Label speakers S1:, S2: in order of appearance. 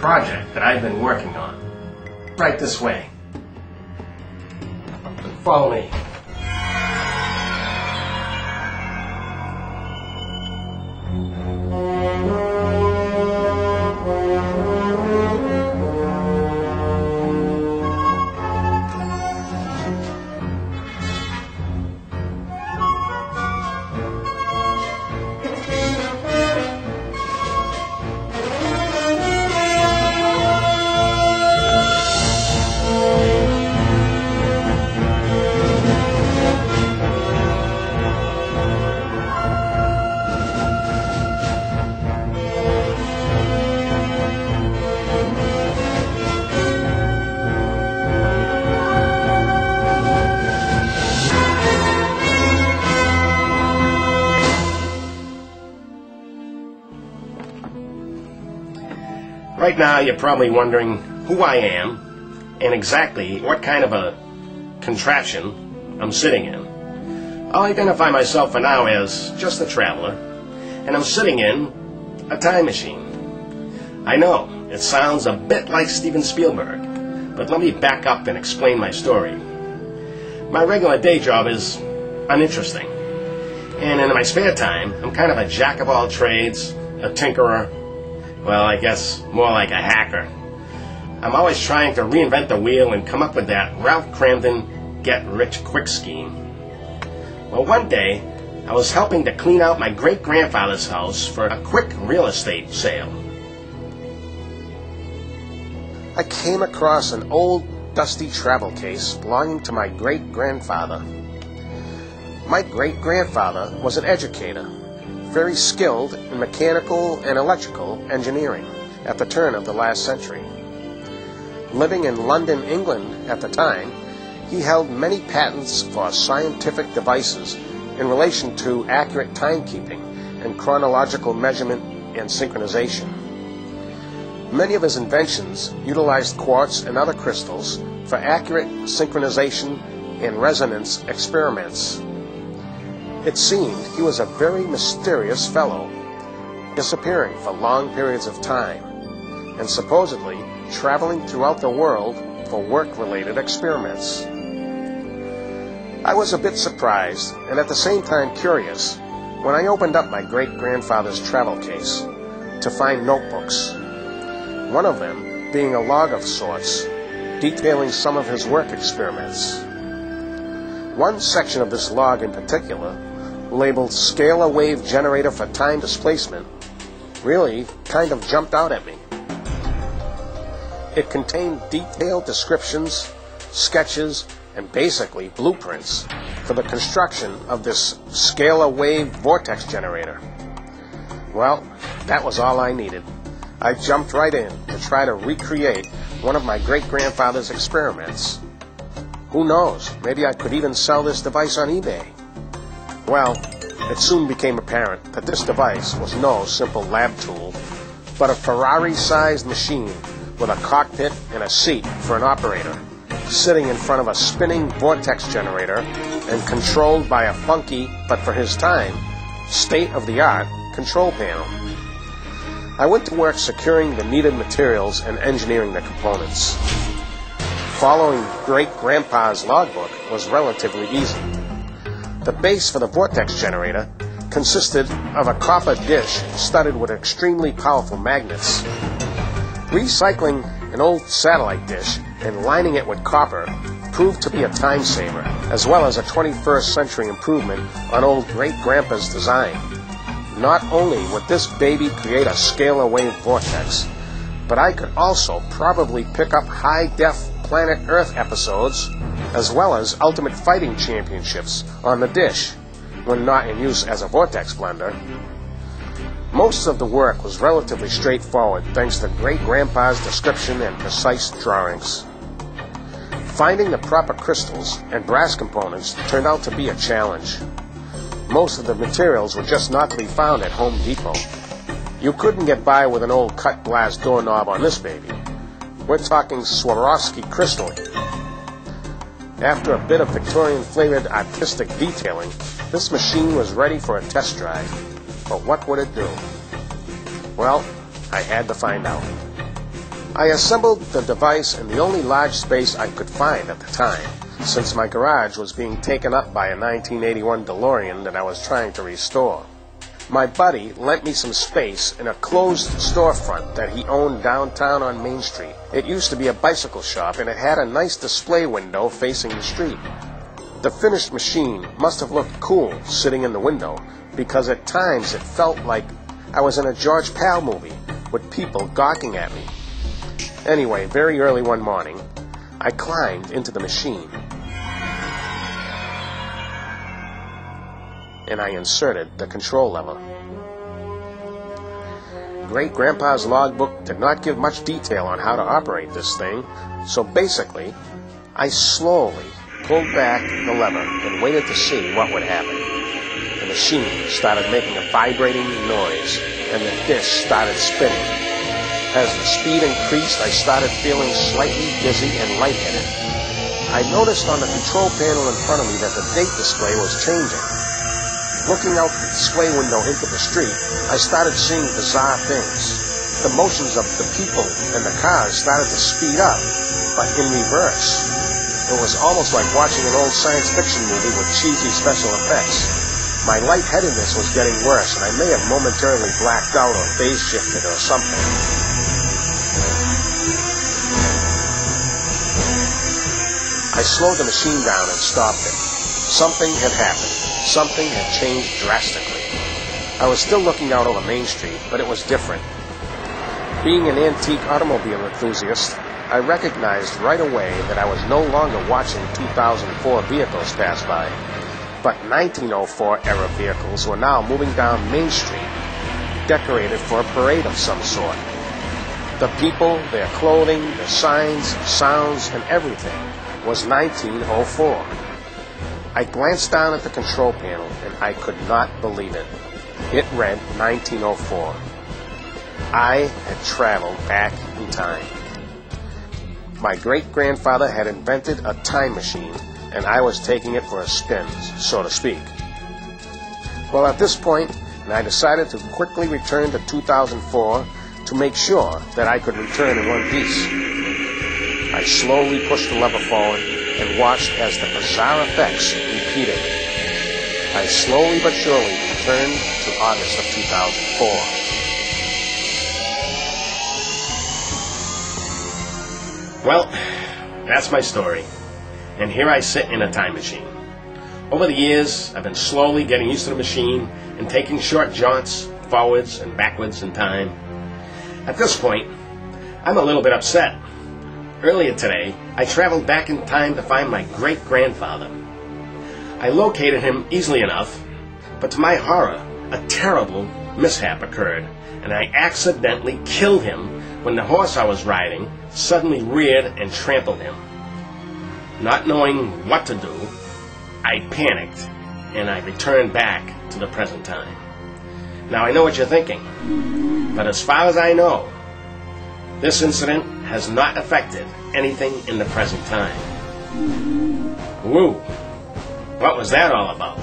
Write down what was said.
S1: project that I've been working on. Right this way. Follow me. Right now, you're probably wondering who I am and exactly what kind of a contraption I'm sitting in. I'll identify myself for now as just a traveler, and I'm sitting in a time machine. I know, it sounds a bit like Steven Spielberg, but let me back up and explain my story. My regular day job is uninteresting, and in my spare time, I'm kind of a jack of all trades, a tinkerer. Well, I guess more like a hacker. I'm always trying to reinvent the wheel and come up with that Ralph Cramden get-rich-quick scheme. Well, one day, I was helping to clean out my great-grandfather's house for a quick real estate sale. I came across an old, dusty travel case belonging to my great-grandfather. My great-grandfather was an educator, very skilled in mechanical and electrical engineering at the turn of the last century. Living in London, England at the time, he held many patents for scientific devices in relation to accurate timekeeping and chronological measurement and synchronization. Many of his inventions utilized quartz and other crystals for accurate synchronization and resonance experiments. It seemed he was a very mysterious fellow, disappearing for long periods of time, and supposedly traveling throughout the world for work-related experiments. I was a bit surprised, and at the same time curious, when I opened up my great-grandfather's travel case to find notebooks, one of them being a log of sorts, detailing some of his work experiments. One section of this log in particular, labeled Scalar Wave Generator for Time Displacement, really kind of jumped out at me. It contained detailed descriptions, sketches, and basically blueprints for the construction of this scalar wave vortex generator. Well, that was all I needed. I jumped right in to try to recreate one of my great-grandfather's experiments. Who knows, maybe I could even sell this device on eBay. Well, it soon became apparent that this device was no simple lab tool, but a Ferrari-sized machine with a cockpit and a seat for an operator, sitting in front of a spinning vortex generator and controlled by a funky, but for his time, state-of-the-art control panel. I went to work securing the needed materials and engineering the components. Following great-grandpa's logbook was relatively easy. The base for the vortex generator consisted of a copper dish studded with extremely powerful magnets. Recycling an old satellite dish and lining it with copper proved to be a time saver, as well as a 21st century improvement on old great-grandpa's design. Not only would this baby create a scalar wave vortex, but I could also probably pick up high-def Planet Earth episodes, as well as Ultimate Fighting Championships on the dish, when not in use as a vortex blender. Most of the work was relatively straightforward thanks to great-grandpa's description and precise drawings. Finding the proper crystals and brass components turned out to be a challenge. Most of the materials were just not to be found at Home Depot. You couldn't get by with an old cut glass doorknob on this baby. We're talking Swarovski crystal. After a bit of Victorian-flavored artistic detailing, this machine was ready for a test drive. But what would it do? Well, I had to find out. I assembled the device in the only large space I could find at the time, since my garage was being taken up by a 1981 DeLorean that I was trying to restore. My buddy lent me some space in a closed storefront that he owned downtown on Main Street. It used to be a bicycle shop, and it had a nice display window facing the street. The finished machine must have looked cool sitting in the window, because at times it felt like I was in a George Pal movie with people gawking at me. Anyway, very early one morning, I climbed into the machine and I inserted the control lever. Great-grandpa's logbook did not give much detail on how to operate this thing, so basically, I slowly pulled back the lever and waited to see what would happen. The machine started making a vibrating noise, and the dish started spinning. As the speed increased, I started feeling slightly dizzy and lightheaded. I noticed on the control panel in front of me that the date display was changing. Looking out the display window into the street, I started seeing bizarre things. The motions of the people and the cars started to speed up, but in reverse. It was almost like watching an old science fiction movie with cheesy special effects. My lightheadedness was getting worse, and I may have momentarily blacked out or phase shifted or something. I slowed the machine down and stopped it. Something had happened. Something had changed drastically. I was still looking out over Main Street, but it was different. Being an antique automobile enthusiast, I recognized right away that I was no longer watching 2004 vehicles pass by, but 1904-era vehicles were now moving down Main Street, decorated for a parade of some sort. The people, their clothing, their signs, sounds, and everything was 1904. I glanced down at the control panel, and I could not believe it. It read 1904. I had traveled back in time. My great-grandfather had invented a time machine, and I was taking it for a spin, so to speak. Well, at this point, I decided to quickly return to 2004 to make sure that I could return in one piece. I slowly pushed the lever forward and watched as the bizarre effects repeated. I slowly but surely returned to August of 2004. Well, that's my story. And here I sit in a time machine. Over the years, I've been slowly getting used to the machine and taking short jaunts forwards and backwards in time. At this point, I'm a little bit upset. Earlier today, I traveled back in time to find my great-grandfather. I located him easily enough, but to my horror, a terrible mishap occurred, and I accidentally killed him when the horse I was riding suddenly reared and trampled him. Not knowing what to do, I panicked, and I returned back to the present time. Now, I know what you're thinking, but as far as I know, this incident has not affected anything in the present time. Woo! What was that all about?